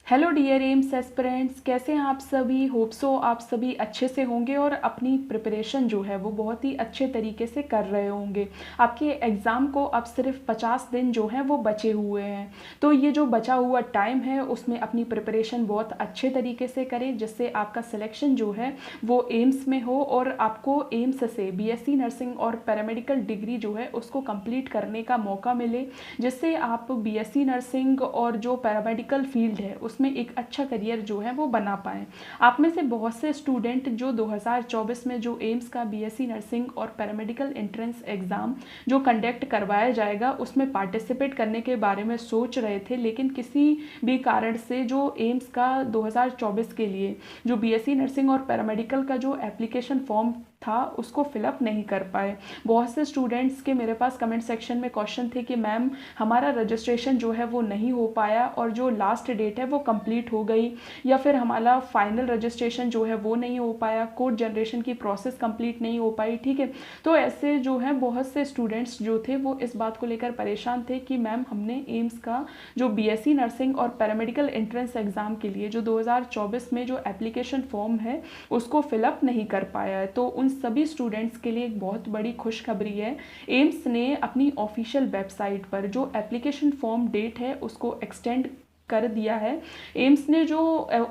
Hello dear AIIMS aspirants, कैसे हैं आप सभी। होप सो आप सभी अच्छे से होंगे और अपनी प्रिपरेशन जो है वो बहुत ही अच्छे तरीके से कर रहे होंगे। आपके एग्ज़ाम को अब सिर्फ 50 दिन जो हैं वो बचे हुए हैं, तो ये जो बचा हुआ टाइम है उसमें अपनी प्रिपरेशन बहुत अच्छे तरीके से करें, जिससे आपका सिलेक्शन जो है वो एम्स में हो और आपको एम्स से बीएससी नर्सिंग और पैरामेडिकल डिग्री जो है उसको कंप्लीट करने का मौका मिले, जिससे आप बीएससी नर्सिंग और जो पैरामेडिकल फील्ड है उसमें एक अच्छा करियर जो है वो बना पाएँ। आप में से बहुत से स्टूडेंट जो 2024 में जो एम्स का बीएससी नर्सिंग और पैरामेडिकल एंट्रेंस एग्ज़ाम जो कंडक्ट करवाया जाएगा उसमें पार्टिसिपेट करने के बारे में सोच रहे थे, लेकिन किसी भी कारण से जो एम्स का 2024 के लिए जो बीएससी नर्सिंग और पैरामेडिकल का जो एप्लीकेशन फॉर्म था उसको फिलअप नहीं कर पाए। बहुत से स्टूडेंट्स के मेरे पास कमेंट सेक्शन में क्वेश्चन थे कि मैम हमारा रजिस्ट्रेशन जो है वो नहीं हो पाया और जो लास्ट डेट है वो कंप्लीट हो गई, या फिर हमारा फाइनल रजिस्ट्रेशन जो है वो नहीं हो पाया, कोड जनरेशन की प्रोसेस कंप्लीट नहीं हो पाई। ठीक है, तो ऐसे जो है बहुत से स्टूडेंट्स जो थे वो इस बात को लेकर परेशान थे कि मैम हमने एम्स का जो बीएससी नर्सिंग और पैरामेडिकल एंट्रेंस एग्ज़ाम के लिए जो 2024 में जो एप्लीकेशन फॉर्म है उसको फिलअप नहीं कर पाया है। तो उन सभी स्टूडेंट्स के लिए एक बहुत बड़ी खुशखबरी है। एम्स ने अपनी ऑफिशियल वेबसाइट पर जो एप्लीकेशन फॉर्म डेट है उसको एक्सटेंड कर दिया है। एम्स ने जो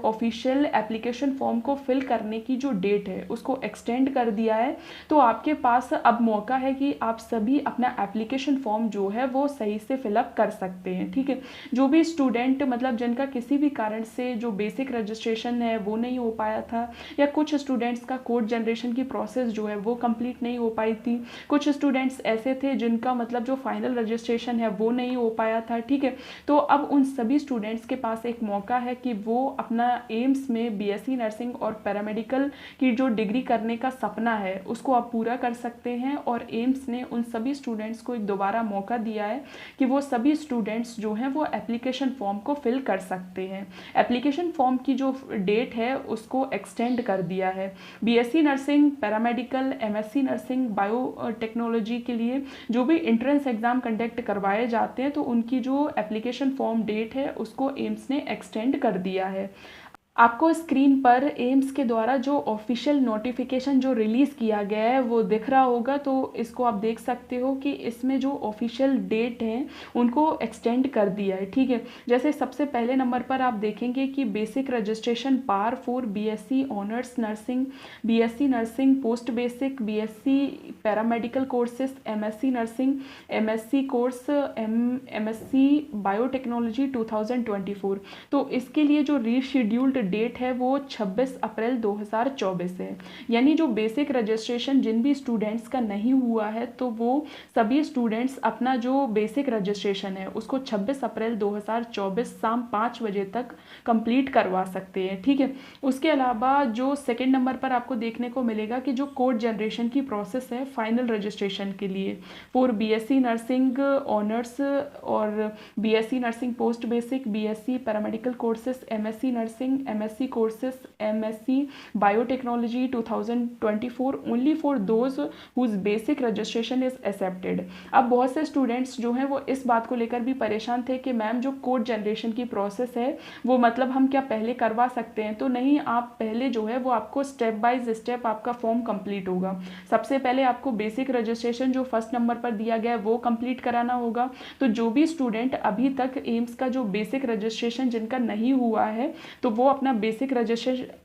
ऑफिशियल एप्लीकेशन फॉर्म को फिल करने की जो डेट है उसको एक्सटेंड कर दिया है। तो आपके पास अब मौका है कि आप सभी अपना एप्लीकेशन फॉर्म जो है वो सही से फिलअप कर सकते हैं। ठीक है, जो भी स्टूडेंट मतलब जिनका किसी भी कारण से जो बेसिक रजिस्ट्रेशन है वो नहीं हो पाया था, या कुछ स्टूडेंट्स का कोड जनरेशन की प्रोसेस जो है वो कंप्लीट नहीं हो पाई थी, कुछ स्टूडेंट्स ऐसे थे जिनका मतलब जो फाइनल रजिस्ट्रेशन है वो नहीं हो पाया था। ठीक है, तो अब उन सभी स्टूडेंट्स के पास एक मौका है कि वो अपना एम्स में बीएससी नर्सिंग और पैरामेडिकल की जो डिग्री करने का सपना है उसको आप पूरा कर सकते हैं। और एम्स ने उन सभी स्टूडेंट्स को एक दोबारा मौका दिया है कि वो सभी स्टूडेंट्स जो हैं वो एप्लीकेशन फॉर्म को फिल कर सकते हैं। एप्लीकेशन फॉर्म की जो डेट है उसको एक्सटेंड कर दिया है। BSc nursing, paramedical, MSc nursing, biotechnology के लिए जो भी एंट्रेंस एग्जाम कंडक्ट करवाए जाते हैं तो उनकी जो एप्लीकेशन फॉर्म डेट है उसको एम्स ने एक्सटेंड कर दिया है। आपको स्क्रीन पर एम्स के द्वारा जो ऑफिशियल नोटिफिकेशन जो रिलीज़ किया गया है वो दिख रहा होगा, तो इसको आप देख सकते हो कि इसमें जो ऑफिशियल डेट हैं उनको एक्सटेंड कर दिया है। ठीक है, जैसे सबसे पहले नंबर पर आप देखेंगे कि बेसिक रजिस्ट्रेशन पार for BSc honours nursing, BSc nursing post basic, BSc paramedical courses, MSc nursing, MSc course, MSc biotechnology 2024। तो इसके लिए जो रीशेड्यूल्ड डेट है वो 26 अप्रैल 2024 है। यानी जो बेसिक रजिस्ट्रेशन जिन भी स्टूडेंट्स का नहीं हुआ है तो वो सभी स्टूडेंट्स अपना जो बेसिक रजिस्ट्रेशन है उसको 26 अप्रैल 2024 शाम 5 बजे तक कंप्लीट करवा सकते हैं। ठीक है, उसके अलावा जो सेकंड नंबर पर आपको देखने को मिलेगा कि जो कोड जनरेशन की प्रोसेस है फाइनल रजिस्ट्रेशन के लिए फॉर बीएससी नर्सिंग ऑनर्स और BSc nursing post basic, BSc paramedical courses, MSc nursing, MSc courses, MSc biotechnology 2024 only for those whose basic registration is accepted. अब बहुत से स्टूडेंट्स जो हैं वो इस बात को लेकर भी परेशान थे कि मैम जो कोड जनरेशन की प्रोसेस है वो मतलब हम क्या पहले करवा सकते हैं। तो नहीं, आप पहले जो है वो आपको स्टेप बाय स्टेप आपका फॉर्म कंप्लीट होगा। सबसे पहले आपको बेसिक रजिस्ट्रेशन जो फर्स्ट नंबर पर दिया गया है वो कंप्लीट कराना होगा। तो जो भी स्टूडेंट अभी तक एम्स का जो बेसिक रजिस्ट्रेशन जिनका नहीं हुआ है तो वो अपना बेसिक रजिस्ट्रेशन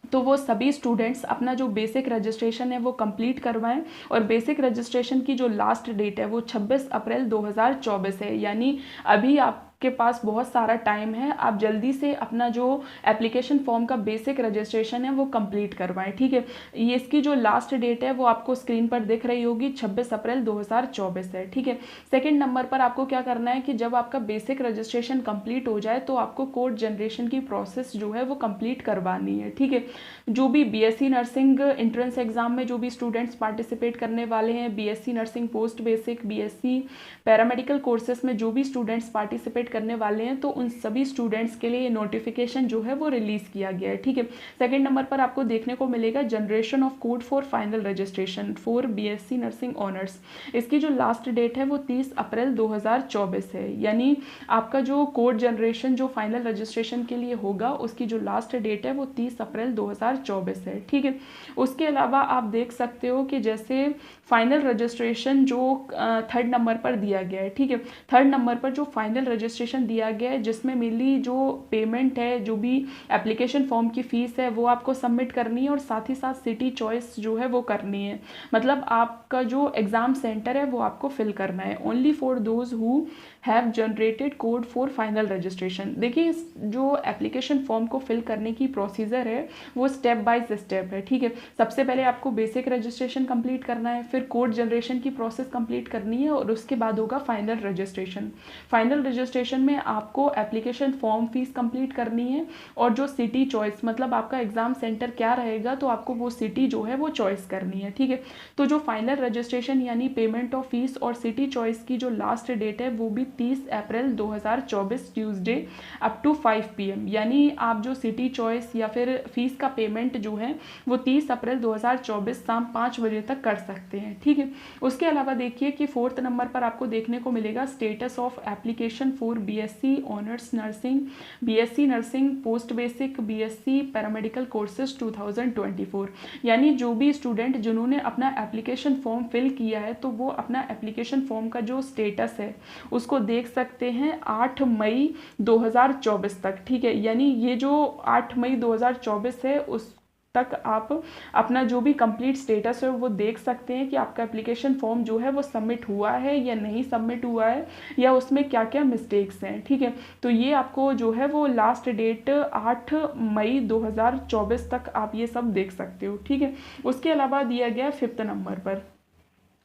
तो वो सभी स्टूडेंट्स अपना जो बेसिक रजिस्ट्रेशन है वो कंप्लीट करवाएं। और बेसिक रजिस्ट्रेशन की जो लास्ट डेट है वो 26 अप्रैल 2024 है। यानी अभी आपके पास बहुत सारा टाइम है, आप जल्दी से अपना जो एप्लीकेशन फॉर्म का बेसिक रजिस्ट्रेशन है वो कंप्लीट करवाएं। ठीक है, ये इसकी जो लास्ट डेट है वो आपको स्क्रीन पर दिख रही होगी, 26 अप्रैल 2024 है। ठीक है, सेकेंड नंबर पर आपको क्या करना है कि जब आपका बेसिक रजिस्ट्रेशन कंप्लीट हो जाए तो आपको कोड जनरेशन की प्रोसेस जो है वो कंप्लीट करवानी है। ठीक है, जो भी बीएससी नर्सिंग एंट्रेंस एग्जाम में जो भी स्टूडेंट्स पार्टिसिपेट करने वाले हैं, BSc nursing post basic, BSc paramedical courses में जो भी स्टूडेंट्स पार्टिसिपेट कंप्लीट करने वाले हैं तो उन सभी स्टूडेंट्स के लिए नोटिफिकेशन जो है वो रिलीज़ किया गया है। ठीक है, सेकेंड नंबर पर आपको देखने को मिलेगा generation of code for final registration for BSc nursing honours. इसकी जो लास्ट डेट है वो 30 अप्रैल 2024 है, यानी आपका जो कोड जनरेशन जो फाइनल रजिस्ट्रेशन के लिए होगा उसकी जो लास्ट डेट है वो 30 अप्रैल 2024 है। ठीक है, उसके अलावा आप देख सकते हो कि जैसे फाइनल रजिस्ट्रेशन जो थर्ड नंबर पर दिया गया है। ठीक है, थर्ड नंबर पर जो फाइनल रजिस्ट्रेशन दिया गया है जिसमें मेनली जो पेमेंट है, जो भी एप्लीकेशन फॉर्म की फ़ीस है वो आपको सबमिट करनी है और साथ ही साथ सिटी चॉइस जो है वो करनी है। मतलब आपका जो एग्ज़ाम सेंटर है वो आपको फिल करना है। Only for those who have generated code for final registration. देखिए जो एप्लीकेशन फॉर्म को फिल करने की प्रोसीजर है वो स्टेप बाय स्टेप है। ठीक है, सबसे पहले आपको बेसिक रजिस्ट्रेशन कंप्लीट करना है, फिर कोड जनरेशन की प्रोसेस कंप्लीट करनी है और उसके बाद होगा फाइनल रजिस्ट्रेशन। फाइनल रजिस्ट्रेशन में आपको एप्लीकेशन फॉर्म फीस कंप्लीट करनी है और जो सिटी चॉइस, मतलब आपका एग्जाम सेंटर क्या रहेगा तो आपको वो सिटी जो है वो चॉइस करनी है। ठीक है, तो जो फाइनल रजिस्ट्रेशन यानी पेमेंट ऑफ फीस और सिटी चॉइस की जो लास्ट डेट है वो भी 30 अप्रैल 2024 ट्यूसडे अप टू 5 PM, यानी आप जो सिटी चॉइस या फिर फीस का पेमेंट जो है वो 30 अप्रैल 2024 शाम 5 बजे तक कर सकते हैं। ठीक है, उसके अलावा देखिए कि फोर्थ नंबर पर आपको देखने को मिलेगा status of application for BSc honours nursing, BSc nursing post basic, BSc paramedical courses 2024, यानी जो भी स्टूडेंट जिन्होंने अपना एप्लीकेशन फॉर्म फिल किया है तो वो अपना एप्लीकेशन फॉर्म का जो स्टेटस है उसको देख सकते हैं 8 मई 2024 तक। ठीक है, यानी ये जो 8 मई 2024 है उस तक आप अपना जो भी कंप्लीट स्टेटस है वो देख सकते हैं कि आपका एप्लीकेशन फॉर्म जो है वो सबमिट हुआ है या नहीं सबमिट हुआ है या उसमें क्या क्या मिस्टेक्स हैं। ठीक है, तो ये आपको जो है वो लास्ट डेट 8 मई 2024 तक आप ये सब देख सकते हो। ठीक है, उसके अलावा दिया गया फिफ्थ नंबर पर,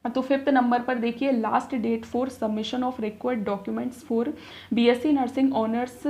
तो फिफ्थ नंबर पर देखिए last date for submission of required documents for BSc nursing honours,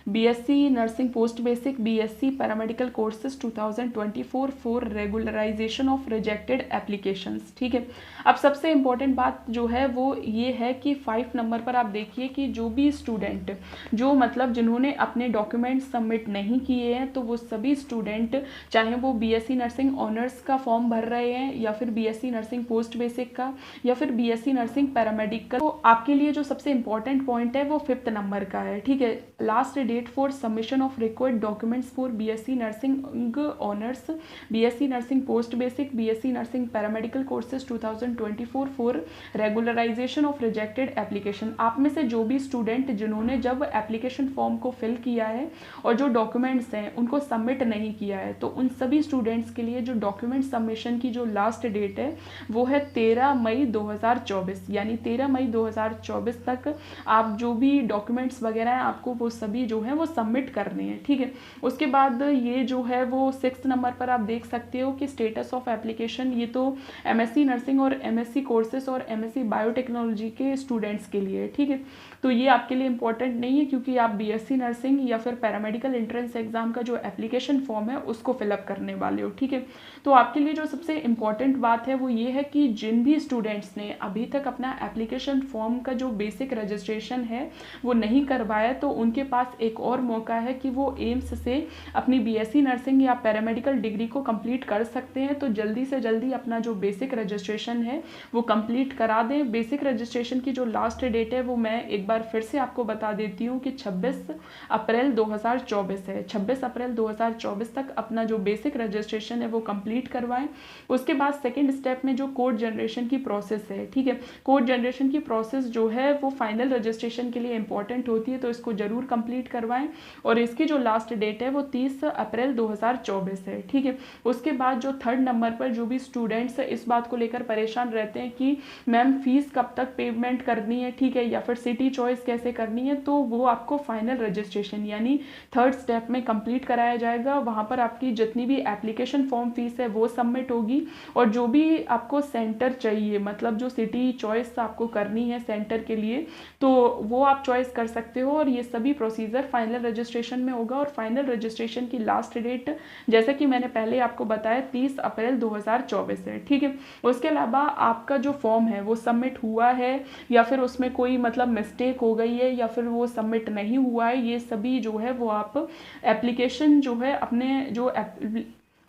BSc nursing post basic, BSc paramedical courses 2024 for regularisation of rejected applications. ठीक है, अब सबसे इम्पॉर्टेंट बात जो है वो ये है कि 5 नंबर पर आप देखिए कि जो भी स्टूडेंट जो मतलब जिन्होंने अपने डॉक्यूमेंट सबमिट नहीं किए हैं तो वो सभी स्टूडेंट चाहे वो बीएससी नर्सिंग ऑनर्स का फॉर्म भर रहे हैं या फिर बीएससी नर्सिंग पोस्ट बेसिक का या फिर बीएससी नर्सिंग पैरामेडिकल, तो आपके लिए जो सबसे इंपॉर्टेंट पॉइंट है वो फिफ्थ नंबर का है। ठीक है, last date for submission of required documents for BSc nursing honours, BSc nursing post basic, BSc nursing paramedical courses 2024 for regularisation of rejected application. आप में से जो भी स्टूडेंट जिन्होंने जब एप्लीकेशन फॉर्म को फिल किया है और जो डॉक्यूमेंट्स हैं उनको सबमिट नहीं किया है तो उन सभी स्टूडेंट्स के लिए जो डॉक्यूमेंट सबमिशन की जो लास्ट डेट है वो है 13 मई 2024, यानी 13 मई 2024 तक आप जो भी डॉक्यूमेंट्स वगैरह हैं आपको वो सभी जो है वो सबमिट करने हैं। ठीक है, उसके बाद ये जो है वो 6th नंबर पर आप देख सकते हो कि स्टेटस ऑफ एप्लीकेशन, ये तो एमएससी नर्सिंग और एमएससी कोर्सेज और एमएससी बायोटेक्नोलॉजी के स्टूडेंट्स के लिए। ठीक है, तो ये आपके लिए इंपॉर्टेंट नहीं है क्योंकि आप बीएससी नर्सिंग या फिर पैरामेडिकल एंट्रेंस एग्जाम का जो एप्लीकेशन फॉर्म है उसको फिलअप करने वाले हो। ठीक है, तो आपके लिए जो सबसे इम्पॉर्टेंट बात है वो ये है कि जिन भी स्टूडेंट्स ने अभी तक अपना एप्लीकेशन फॉर्म का जो बेसिक रजिस्ट्रेशन है वो नहीं करवाया तो उनके पास एक और मौका है कि वो एम्स से अपनी बीएससी नर्सिंग या पैरामेडिकल डिग्री को कंप्लीट कर सकते हैं। तो जल्दी से जल्दी अपना जो बेसिक रजिस्ट्रेशन है वो कंप्लीट करा दें। बेसिक रजिस्ट्रेशन की जो लास्ट डेट है वो मैं एक बार फिर से आपको बता देती हूँ कि 26 अप्रैल 2024 है। 26 अप्रैल 2024 तक अपना जो बेसिक रजिस्ट्रेशन है वो कंप्लीट करवाएं। उसके बाद सेकेंड स्टेप में जो कोड जनरेशन की प्रोसेस है, ठीक है, कोड जनरेशन की प्रोसेस जो है वो फाइनल रजिस्ट्रेशन के लिए इंपॉर्टेंट होती है तो इसको जरूर कंप्लीट करवाएं और इसकी जो लास्ट डेट है वो 30 अप्रैल 2024 है। ठीक है, उसके बाद जो थर्ड नंबर पर जो भी स्टूडेंट्स इस बात को लेकर परेशान रहते हैं कि मैम फीस कब तक पेमेंट करनी है, ठीक है, या फिर सिटी चॉइस कैसे करनी है, तो वो आपको फाइनल रजिस्ट्रेशन यानी थर्ड स्टेप में कंप्लीट कराया जाएगा। वहाँ पर आपकी जितनी भी एप्लीकेशन फॉर्म फीस है वो सबमिट होगी और जो भी आपको सेंटर चाहिए चाहिए, मतलब जो सिटी चॉइस आपको करनी है सेंटर के लिए, तो वो आप चॉइस कर सकते हो। और ये सभी प्रोसीजर फाइनल रजिस्ट्रेशन में होगा। और फाइनल रजिस्ट्रेशन की लास्ट डेट जैसे कि मैंने पहले आपको बताया 30 अप्रैल 2024 है, ठीक है। उसके अलावा आपका जो फॉर्म है वो सबमिट हुआ है या फिर उसमें कोई मतलब मिस्टेक हो गई है या फिर वो सबमिट नहीं हुआ है, ये सभी जो है वो आप एप्लीकेशन जो है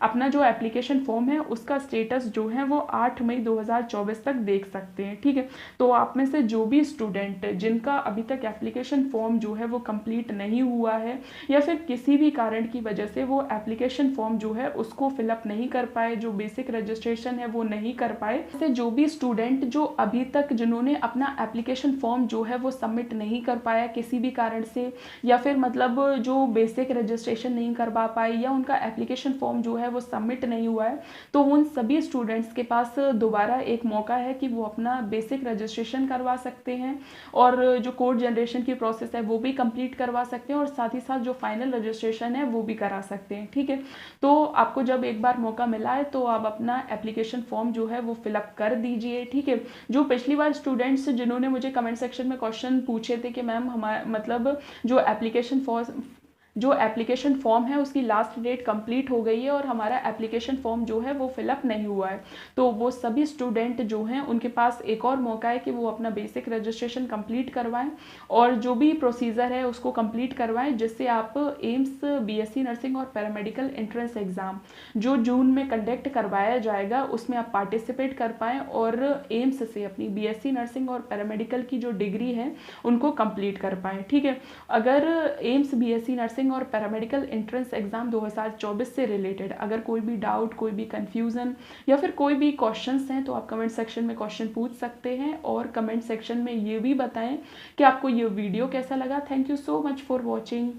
अपना जो एप्लीकेशन फॉर्म है उसका स्टेटस जो है वो 8 मई 2024 तक देख सकते हैं, ठीक है। तो आप में से जो भी स्टूडेंट जिनका अभी तक एप्लीकेशन फॉर्म जो है वो कंप्लीट नहीं हुआ है या फिर किसी भी कारण की वजह से वो एप्लीकेशन फॉर्म जो है उसको फिलअप नहीं कर पाए, जो बेसिक रजिस्ट्रेशन है वो नहीं कर पाए, जैसे जो भी स्टूडेंट जो अभी तक जिन्होंने अपना एप्लीकेशन फॉर्म जो है वो सबमिट नहीं कर पाया किसी भी कारण से, या फिर मतलब जो बेसिक रजिस्ट्रेशन नहीं करवा पाए या उनका एप्लीकेशन फॉर्म जो है वो सबमिट नहीं हुआ है, तो उन सभी स्टूडेंट्स के पास दोबारा एक मौका है कि वो अपना बेसिक रजिस्ट्रेशन करवा सकते हैं और जो कोड जनरेशन की प्रोसेस है वो भी कंप्लीट करवा सकते हैं और साथ ही साथ जो फाइनल रजिस्ट्रेशन है वो भी करा सकते हैं, ठीक है। तो आपको जब एक बार मौका मिला है तो आप अपना एप्लीकेशन फॉर्म जो है वो फिलअप कर दीजिए, ठीक है। जो पिछली बार स्टूडेंट्स जिन्होंने मुझे कमेंट सेक्शन में क्वेश्चन पूछे थे कि मैम हमारा मतलब जो एप्लीकेशन फॉर्म है उसकी लास्ट डेट कंप्लीट हो गई है और हमारा एप्लीकेशन फॉर्म जो है वो फिलअप नहीं हुआ है, तो वो सभी स्टूडेंट जो हैं उनके पास एक और मौका है कि वो अपना बेसिक रजिस्ट्रेशन कंप्लीट करवाएं और जो भी प्रोसीजर है उसको कंप्लीट करवाएं, जिससे आप एम्स बीएससी नर्सिंग और पैरामेडिकल एंट्रेंस एग्ज़ाम जो जून में कंडक्ट करवाया जाएगा उसमें आप पार्टिसिपेट कर पाएँ और एम्स से अपनी बीएससी नर्सिंग और पैरामेडिकल की जो डिग्री है उनको कंप्लीट कर पाएँ, ठीक है। अगर एम्स बीएससी नर्सिंग और पैरामेडिकल एंट्रेंस एग्जाम 2024 से रिलेटेड अगर कोई भी डाउट, कोई भी कंफ्यूजन या फिर कोई भी क्वेश्चंस हैं तो आप कमेंट सेक्शन में क्वेश्चन पूछ सकते हैं और कमेंट सेक्शन में ये भी बताएं कि आपको ये वीडियो कैसा लगा। Thank you so much for watching.